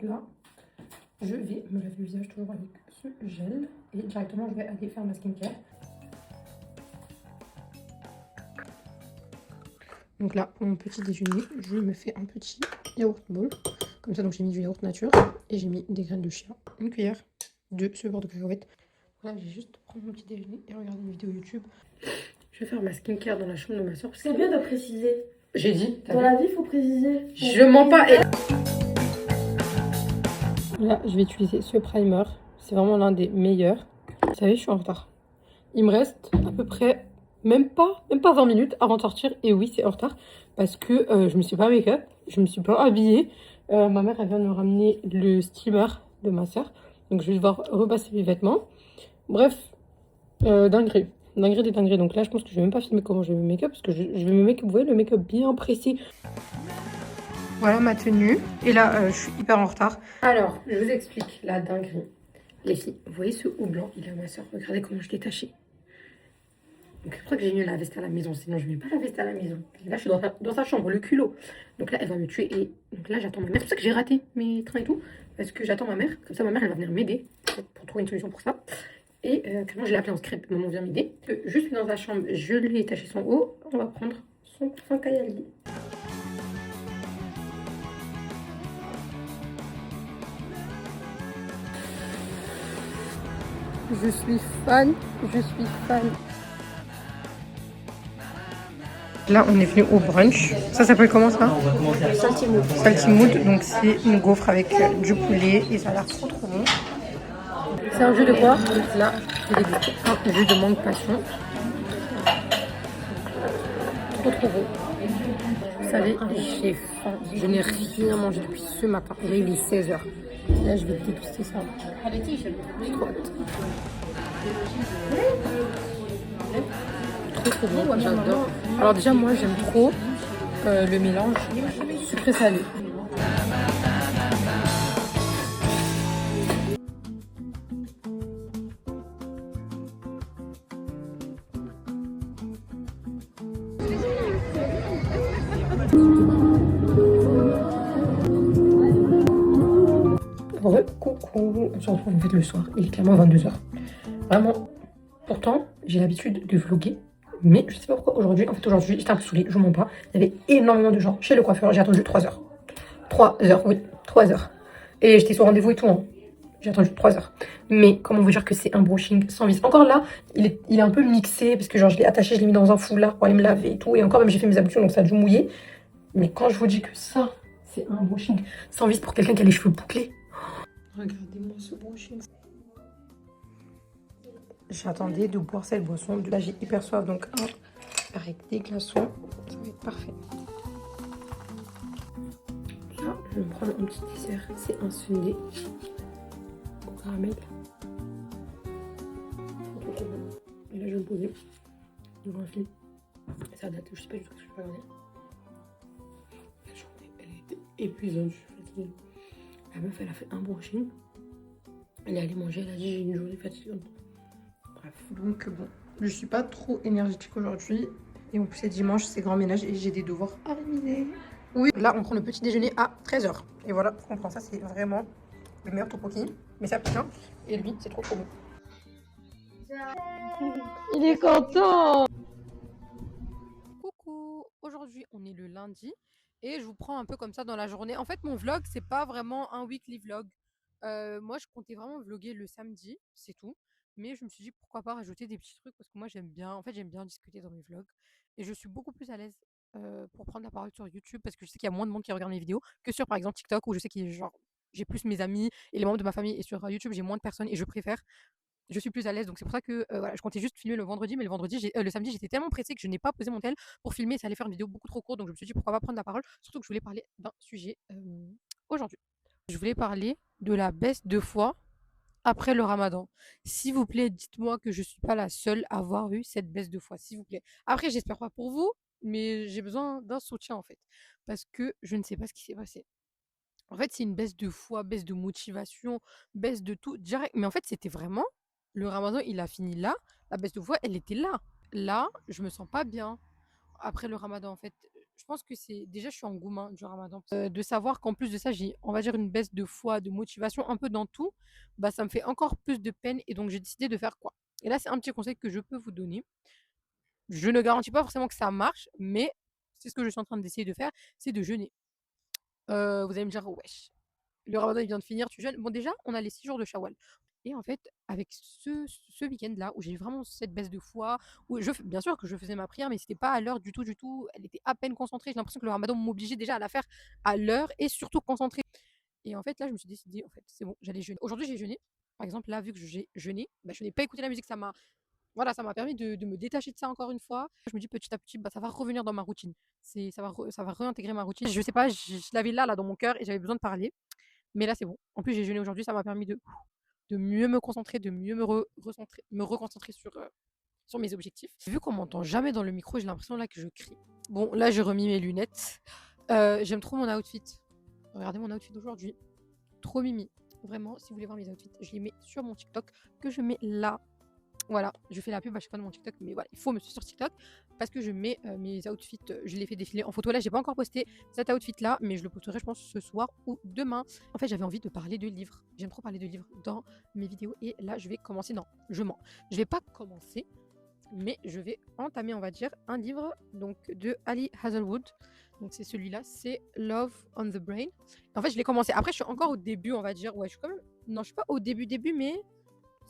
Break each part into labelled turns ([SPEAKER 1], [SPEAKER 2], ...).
[SPEAKER 1] là, je vais me laver le visage toujours avec ce gel. Et directement, je vais aller faire ma skincare. Donc là, pour mon petit déjeuner, je me fais un petit yaourt bowl. Comme ça, donc j'ai mis du yaourt nature et j'ai mis des graines de chia. Une cuillère de ce beurre de cacahuète. Voilà, je vais juste prendre mon petit déjeuner et regarder une vidéo YouTube. Je vais faire ma skincare dans la chambre de ma soeur.
[SPEAKER 2] C'est bien de préciser.
[SPEAKER 1] J'ai dit.
[SPEAKER 2] Dans la vie, il faut préciser.
[SPEAKER 1] Je mens pas. Et... Là, je vais utiliser ce primer. C'est vraiment l'un des meilleurs. Vous savez, je suis en retard. Il me reste à peu près même pas 20 minutes avant de sortir. Et oui, c'est en retard parce que je me suis pas make-up, je me suis pas habillée. Ma mère, elle vient de me ramener le steamer de ma soeur. Donc, je vais devoir repasser les vêtements. Bref, dinguerie. Dinguerie des dingueries. Donc là, je pense que je vais même pas filmer comment je vais me make-up parce que je vais me make-up, vous voyez, le make-up bien précis. Voilà ma tenue. Et là, je suis hyper en retard. Alors, je vous explique la dinguerie. Les filles, vous voyez ce haut blanc? Il est à ma soeur. Regardez comment je l'ai taché. Donc c'est pour ça que j'ai mis la veste à la maison. Sinon, je ne mets pas la veste à la maison. Là, je suis dans sa chambre, le culot. Donc là, elle va me tuer. Et donc là, j'attends ma mère. C'est pour ça que j'ai raté mes trains et tout. Parce que j'attends ma mère. Comme ça, ma mère, elle va venir m'aider. Pour trouver une solution pour ça. Et clairement, je l'ai appelée en script. Maman vient m'aider. Je suis dans sa chambre. Je lui ai taché son haut. On va prendre son parfum Kayali. Je suis fan. Là, on est venu au brunch. Ça s'appelle comment ça?
[SPEAKER 2] Salty mood.
[SPEAKER 1] Salty mood. Donc, c'est une gaufre avec du poulet et ça a l'air trop bon. C'est un jus de quoi? Là, je vais déguster un jus de mangue passion. Trop bon. Vous savez, j'ai faim. Je n'ai rien mangé depuis ce matin. Là, il est 16h. Là, je vais déguster ça. J'ai trop hâte. Trop bon, j'adore. Alors déjà, moi, j'aime trop le mélange sucré-salé. Coucou, on se retrouve en fait le soir, il est clairement 22h. Vraiment, pourtant, j'ai l'habitude de vlogger, mais je sais pas pourquoi aujourd'hui, j'étais un peu saoulée, je vous mens pas. Il y avait énormément de gens chez le coiffeur, j'ai attendu 3 heures. 3 heures, oui, 3 heures. Et j'étais sur rendez-vous et tout, hein. J'ai attendu 3 heures. Mais comment vous dire que c'est un brushing sans vis? Encore là, il est un peu mixé, parce que genre je l'ai attaché, je l'ai mis dans un foulard pour aller me laver et tout. Et encore même j'ai fait mes ablutions, donc ça a dû mouiller. Mais quand je vous dis que ça, c'est un brushing sans vis pour quelqu'un qui a les cheveux bouclés. Regardez-moi ce brushing. J'attendais de boire cette boisson. Là, j'ai hyper soif, donc avec des glaçons, ça va être parfait. Là, je vais me prendre un petit dessert. C'est un sundae au caramel. Et là, je vais me poser devant un film. Ça date, je sais pas du tout ce que je peux regarder. La journée, elle était épuisante, je suis fatiguée. La meuf, elle a fait un brushing. Elle est allée manger, elle a dit j'ai une journée fatigante. Bref, donc bon, je suis pas trop énergétique aujourd'hui. Et en plus, c'est dimanche, c'est grand ménage et j'ai des devoirs à réviser. Oui, là, on prend le petit déjeuner à 13h. Et voilà, on prend ça, c'est vraiment le meilleur tteokbokki. Mais ça pique, hein. Et lui, c'est trop bon.
[SPEAKER 2] Il est content.
[SPEAKER 3] Coucou, aujourd'hui on est le lundi et je vous prends un peu comme ça dans la journée. En fait mon vlog c'est pas vraiment un weekly vlog. Moi je comptais vraiment vlogger le samedi, c'est tout. Mais je me suis dit pourquoi pas rajouter des petits trucs parce que moi j'aime bien, en fait j'aime bien discuter dans mes vlogs. Et je suis beaucoup plus à l'aise pour prendre la parole sur YouTube parce que je sais qu'il y a moins de monde qui regarde mes vidéos que sur par exemple TikTok où je sais qu'il y a genre j'ai plus mes amis et les membres de ma famille et sur YouTube j'ai moins de personnes et je suis plus à l'aise. Donc c'est pour ça que voilà, je comptais juste filmer le vendredi, mais le samedi, j'étais tellement pressée que je n'ai pas posé mon tel pour filmer. Ça allait faire une vidéo beaucoup trop courte, donc je me suis dit pourquoi pas prendre la parole. Surtout que je voulais parler d'un sujet aujourd'hui. Je voulais parler de la baisse de foi après le Ramadan. S'il vous plaît, dites-moi que je suis pas la seule à avoir eu cette baisse de foi, s'il vous plaît. Après, j'espère pas pour vous, mais j'ai besoin d'un soutien en fait, parce que je ne sais pas ce qui s'est passé. En fait, c'est une baisse de foi, baisse de motivation, baisse de tout direct. Mais en fait, c'était vraiment le ramadan, il a fini là. La baisse de foi, elle était là. Là, je me sens pas bien. Après le ramadan, en fait, je pense que c'est déjà je suis en gourmand du ramadan. De savoir qu'en plus de ça, j'ai, on va dire, une baisse de foi, de motivation, un peu dans tout, bah, ça me fait encore plus de peine et donc j'ai décidé de faire quoi? Et là, c'est un petit conseil que je peux vous donner. Je ne garantis pas forcément que ça marche, mais c'est ce que je suis en train d'essayer de faire, c'est de jeûner. Vous allez me dire: «Wesh, le ramadan, il vient de finir, tu jeûnes?» Bon, déjà, on a les 6 jours de Shawwal et en fait, avec ce week-end-là où j'ai eu vraiment cette baisse de foi, où bien sûr que je faisais ma prière, mais c'était pas à l'heure du tout, du tout. Elle était à peine concentrée. J'ai l'impression que le ramadan m'obligeait déjà à la faire à l'heure et surtout concentrée et en fait, là, je me suis décidée: «En fait, c'est bon, j'allais jeûner». Aujourd'hui, j'ai jeûné. Par exemple, là, vu que j'ai jeûné, bah, je n'ai pas écouté la musique. Ça m'a permis de me détacher de ça encore une fois. Je me dis petit à petit, bah, ça va revenir dans ma routine. Ça va réintégrer ma routine. Je sais pas, je l'avais là dans mon cœur et j'avais besoin de parler. Mais là, c'est bon. En plus, j'ai jeûné aujourd'hui, ça m'a permis de mieux me concentrer, de mieux me reconcentrer sur mes objectifs. Vu qu'on m'entend jamais dans le micro, j'ai l'impression là que je crie. Bon, là, j'ai remis mes lunettes. J'aime trop mon outfit. Regardez mon outfit d'aujourd'hui. Trop mimi. Vraiment, si vous voulez voir mes outfits, je les mets sur mon TikTok que je mets là. Voilà, je fais la pub à chaque fois de mon TikTok, mais voilà, il faut me suivre sur TikTok parce que je mets mes outfits, je les fais défiler en photo. Là, j'ai pas encore posté cet outfit-là, mais je le posterai, je pense, ce soir ou demain. En fait, j'avais envie de parler de livres. J'aime trop parler de livres dans mes vidéos et là, je vais commencer. Non, je mens. Je vais pas commencer, mais je vais entamer, on va dire, un livre donc de Ali Hazelwood. Donc c'est celui-là, c'est Love on the Brain. En fait, je l'ai commencé. Après, je suis encore au début, on va dire. Ouais, je suis quand même. Non, je suis pas au début, mais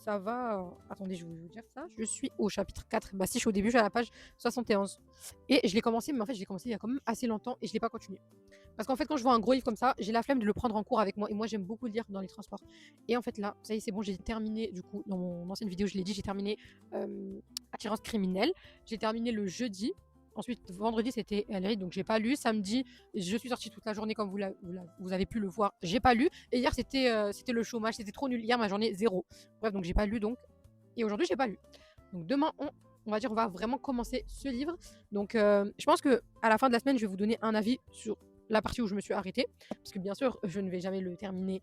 [SPEAKER 3] ça va. Attendez, je vais vous dire ça. Je suis au chapitre 4. Bah, si je suis au début, je suis à la page 71. Et je l'ai commencé, mais en fait, je l'ai commencé il y a quand même assez longtemps et je l'ai pas continué. Parce qu'en fait, quand je vois un gros livre comme ça, j'ai la flemme de le prendre en cours avec moi. Et moi, j'aime beaucoup lire dans les transports. Et en fait, là, ça y est, c'est bon, j'ai terminé. Du coup, dans mon ancienne vidéo, je l'ai dit, j'ai terminé Attirance criminelle. J'ai terminé le jeudi. Ensuite, vendredi, c'était LA, donc j'ai pas lu. Samedi, je suis sortie toute la journée, comme vous avez pu le voir. J'ai pas lu. Et hier, c'était le chômage. C'était trop nul. Hier, ma journée, zéro. Bref, donc j'ai pas lu. Donc. Et aujourd'hui, j'ai pas lu. Donc demain, on va dire, on va vraiment commencer ce livre. Donc, je pense que à la fin de la semaine, je vais vous donner un avis sur la partie où je me suis arrêtée. Parce que bien sûr, je ne vais jamais le terminer.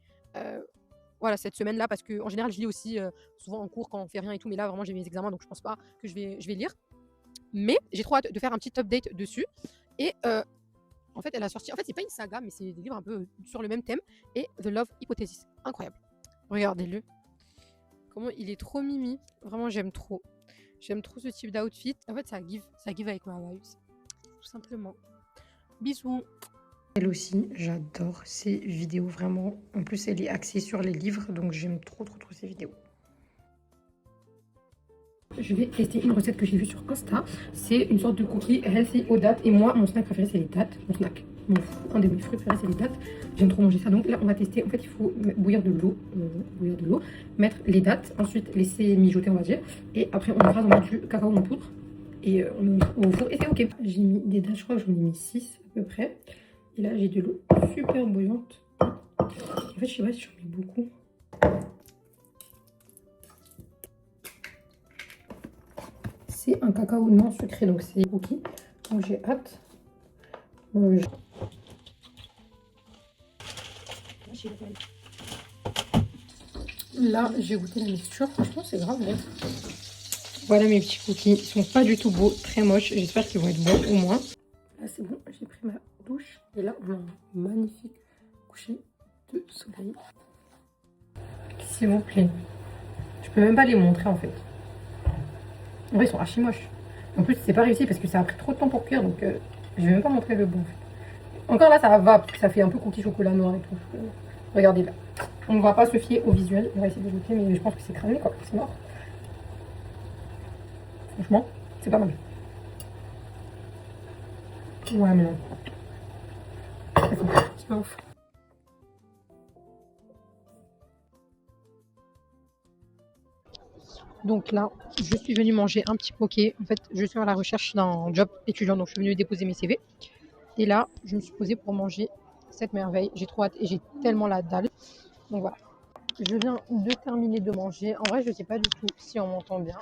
[SPEAKER 3] Voilà, cette semaine-là, parce qu'en général, je lis aussi souvent en cours quand on fait rien et tout. Mais là, vraiment, j'ai mes examens, donc je pense pas que je vais lire. Mais j'ai trop hâte de faire un petit update dessus. Et en fait, elle a sorti. En fait, c'est pas une saga, mais c'est des livres un peu sur le même thème. Et The Love Hypothesis. Incroyable. Regardez-le. Comment il est trop mimi. Vraiment, j'aime trop. J'aime trop ce type d'outfit. En fait, ça give avec ma vibes. Tout simplement. Bisous.
[SPEAKER 1] Elle aussi, j'adore ses vidéos, vraiment. En plus, elle est axée sur les livres, donc j'aime trop ses vidéos. Je vais tester une recette que j'ai vue sur Insta. C'est une sorte de cookie healthy aux dattes. Et moi, mon snack préféré, c'est les dattes. Un des fruits préférés, c'est les dattes. J'aime trop manger ça. Donc là, on va tester. En fait, il faut bouillir de l'eau, mettre les dattes, ensuite laisser mijoter, on va dire. Et après, on écrase, on met du cacao en poudre. Et on met au four. Et c'est ok. J'ai mis des dattes, je crois que j'en ai mis 6 à peu près. Et là, j'ai de l'eau super bouillante. En fait, je sais pas si j'en mets beaucoup. C'est un cacao non sucré, donc c'est ok. Donc j'ai hâte. Là, j'ai goûté la mixture. Franchement, c'est grave bon. Voilà mes petits cookies. Ils sont pas du tout beaux, très moches. J'espère qu'ils vont être bons au moins. Là, c'est bon. J'ai pris ma douche. Et là, on a un magnifique coucher de soleil. S'il vous plaît. Je peux même pas les montrer en fait. En vrai, ils sont archi moches. En plus, c'est pas réussi parce que ça a pris trop de temps pour cuire. Donc, je vais même pas montrer le bon en fait. Encore là, ça va parce que ça fait un peu cookie chocolat noir et tout. Regardez là. On ne va pas se fier au visuel. On va essayer de goûter, mais je pense que c'est cramé quoi. C'est mort. Franchement, c'est pas mal. Ouais, mais non. C'est pas ouf. Donc là, je suis venue manger un petit poké. En fait, je suis à la recherche d'un job étudiant, donc je suis venue déposer mes CV. Et là, je me suis posée pour manger cette merveille. J'ai trop hâte et j'ai tellement la dalle. Donc voilà. Je viens de terminer de manger. En vrai, je ne sais pas du tout si on m'entend bien.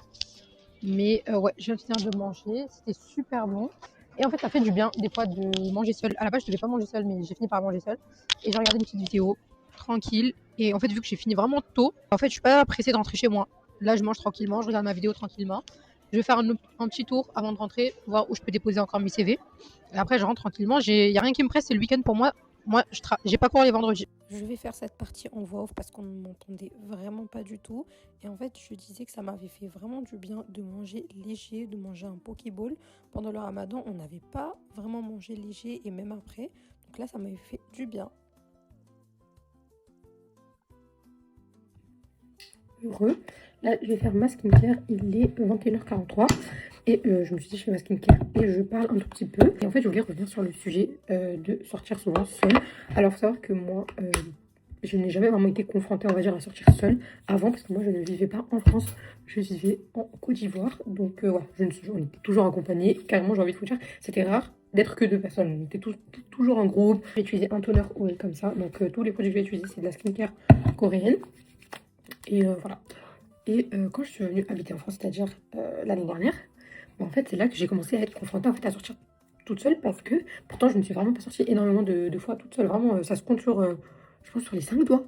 [SPEAKER 1] Mais ouais, je viens de manger. C'était super bon. Et en fait, ça fait du bien des fois de manger seul. À la base, je ne devais pas manger seul, mais j'ai fini par manger seul. Et j'ai regardé une petite vidéo tranquille. Et en fait, vu que j'ai fini vraiment tôt, en fait, je suis pas pressée de rentrer chez moi. Là, je mange tranquillement, je regarde ma vidéo tranquillement.
[SPEAKER 3] Je vais faire un petit tour avant de rentrer, voir où je peux déposer encore mes CV. Et après, je rentre tranquillement. Il n'y a rien qui me presse, c'est le week-end pour moi. Moi, j'ai pas cours les vendredis. Je vais faire cette partie en voix off parce qu'on ne m'entendait vraiment pas du tout. Et en fait, je disais que ça m'avait fait vraiment du bien de manger léger, de manger un pokéball. Pendant le ramadan, on n'avait pas vraiment mangé léger et même après. Donc là, ça m'avait fait du bien.
[SPEAKER 1] Heureux. Là, je vais faire ma skincare. Il est 21h43. Et je me suis dit, je fais ma skincare et je parle un tout petit peu. Et en fait, je voulais revenir sur le sujet de sortir souvent seule. Alors, il faut savoir que moi, je n'ai jamais vraiment été confrontée, on va dire, à sortir seule avant. Parce que moi, je ne vivais pas en France. Je vivais en Côte d'Ivoire. Donc, voilà, on était toujours accompagnés. Carrément, j'ai envie de vous dire, c'était rare d'être que deux personnes. On était toujours en groupe. J'ai utilisé un toner oil comme ça. Donc, tous les produits que j'ai utilisés, c'est de la skincare coréenne. Et voilà. Et quand je suis venue habiter en France, c'est-à-dire l'année dernière, en fait, c'est là que j'ai commencé à être confrontée en fait, à sortir toute seule parce que pourtant, je ne suis vraiment pas sortie énormément de fois toute seule. Vraiment, ça se compte sur, je pense, sur les 5 doigts.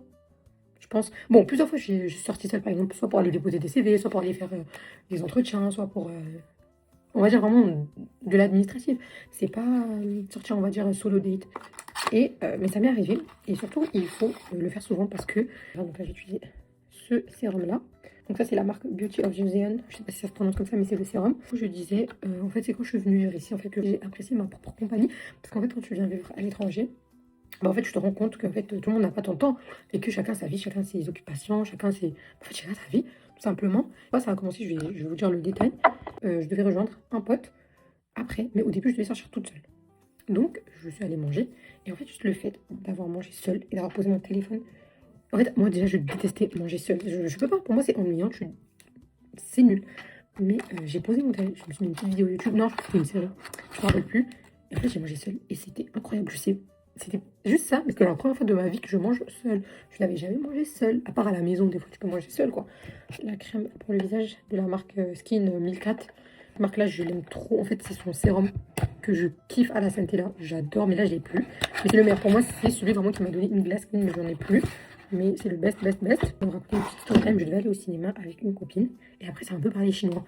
[SPEAKER 1] Je pense. Bon, plusieurs fois, je suis sortie seule, par exemple, soit pour aller déposer des CV, soit pour aller faire des entretiens, soit pour, on va dire, vraiment de l'administratif. C'est pas sortir, on va dire, solo date. Et, mais ça m'est arrivé. Et surtout, il faut le faire souvent parce que, donc là, j'ai utilisé ce sérum-là. Donc ça, c'est la marque Beauty of Joseon. Je sais pas si ça se prononce comme ça, mais c'est le sérum. Je disais, en fait, c'est quand je suis venue vivre ici, en fait, que j'ai apprécié ma propre compagnie. Parce qu'en fait, quand tu viens vivre à l'étranger, bah, en fait, tu te rends compte qu'en fait, tout le monde n'a pas ton temps. Et que chacun sa vie, chacun ses occupations, chacun ses... En fait, chacun sa vie, tout simplement. Moi, ça a commencé, je vais vous dire le détail. Je devais rejoindre un pote après. Mais au début, je devais sortir toute seule. Donc, je suis allée manger. Et en fait, juste le fait d'avoir mangé seule et d'avoir posé mon téléphone. En fait, moi déjà, je détestais manger seule. Je peux pas, pour moi, c'est ennuyant. C'est nul. Mais j'ai posé mon téléphone, je me suis mis une petite vidéo YouTube. Non, c'était une série. Je me rappelle plus. Et en fait, j'ai mangé seule. Et c'était incroyable. Je sais, c'était juste ça. Parce que la première fois de ma vie que je mange seule. Je n'avais jamais mangé seule. À part à la maison, des fois, tu peux manger seule, quoi. La crème pour le visage de la marque Skin 1004. Cette marque-là, je l'aime trop. En fait, c'est son sérum que je kiffe à la Centella. J'adore, mais là, je l'ai plus. Mais c'est le meilleur pour moi. C'est celui vraiment qui m'a donné une glace skin, mais j'en ai plus. Mais c'est le best. On me raconter une petite story time. Je devais aller au cinéma avec une copine. Et après, c'est un peu parlé chinois.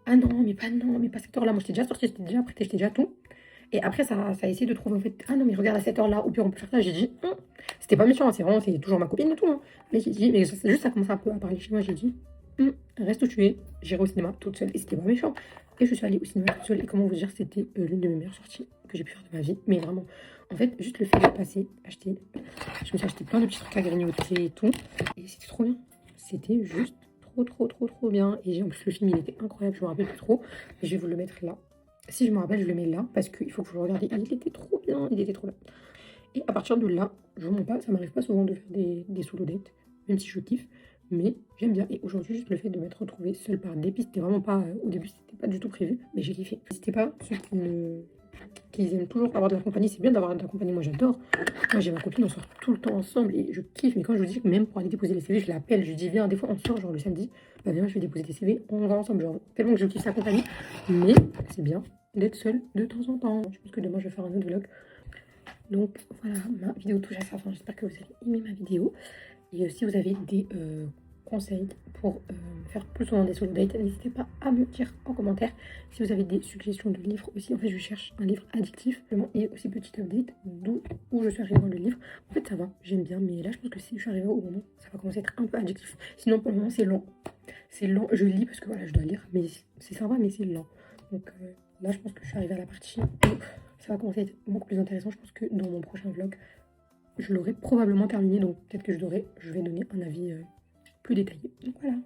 [SPEAKER 1] Ah non, mais pas cette heure-là. Moi, j'étais déjà sortie, j'étais déjà prêtée, j'étais déjà tout. Et après, ça a essayé de trouver en fait. Ah non, mais regarde à cette heure-là, ou puis on peut faire ça. J'ai dit, c'était pas méchant, c'est vraiment, c'est toujours ma copine et tout. Hein. Mais j'ai dit, mais c'est juste ça commence un peu à parler chinois. J'ai dit, reste où tu es. J'irai au cinéma toute seule. Et c'était pas méchant. Et je suis allée au cinéma toute seule. Et comment vous dire, c'était l'une de mes meilleures sorties que j'ai pu faire de ma vie. Mais vraiment, en fait, juste le fait de passer, je me suis acheté plein de petits trucs à grignoter et tout. Et c'était trop bien. C'était juste trop bien. Et en plus, le film, il était incroyable. Je me rappelle plus trop. Mais je vais vous le mettre là. Si je me rappelle, je le mets là. Parce qu'il faut que vous le regardiez. Il était trop bien. Et à partir de là, je vous mens pas, ça m'arrive pas souvent de faire des solo dates. Même si je kiffe. Mais j'aime bien. Et aujourd'hui, juste le fait de m'être retrouvée seule par dépit, c'était vraiment pas. Au début, c'était pas du tout prévu. Mais j'ai kiffé. N'hésitez pas, ceux qui aiment toujours avoir de la compagnie, c'est bien d'avoir de la compagnie. Moi, j'adore. Moi, j'ai ma copine, on sort tout le temps ensemble et je kiffe. Mais quand je vous dis que même pour aller déposer les CV, je l'appelle, je lui dis, viens, des fois, on sort, genre le samedi, bah viens, je vais déposer tes CV, on va ensemble. Genre, tellement que je kiffe sa compagnie. Mais c'est bien d'être seule de temps en temps. Je pense que demain, je vais faire un autre vlog. Donc, voilà, ma vidéo touche à sa fin. J'espère que vous allez aimer ma vidéo. Et si vous avez des conseils pour faire plus souvent des solo dates, n'hésitez pas à me dire en commentaire. Si vous avez des suggestions de livres aussi, en fait je cherche un livre addictif et aussi petite update où je suis arrivée dans le livre. En fait ça va, j'aime bien, mais là je pense que si je suis arrivée au moment, ça va commencer à être un peu addictif. Sinon pour le moment c'est lent. C'est lent, je lis parce que voilà je dois lire, mais c'est sympa mais c'est lent. Donc là je pense que je suis arrivée à la partie où ça va commencer à être beaucoup plus intéressant. Je pense que dans mon prochain vlog, je l'aurai probablement terminé, donc peut-être que je vais donner un avis plus détaillé. Donc voilà.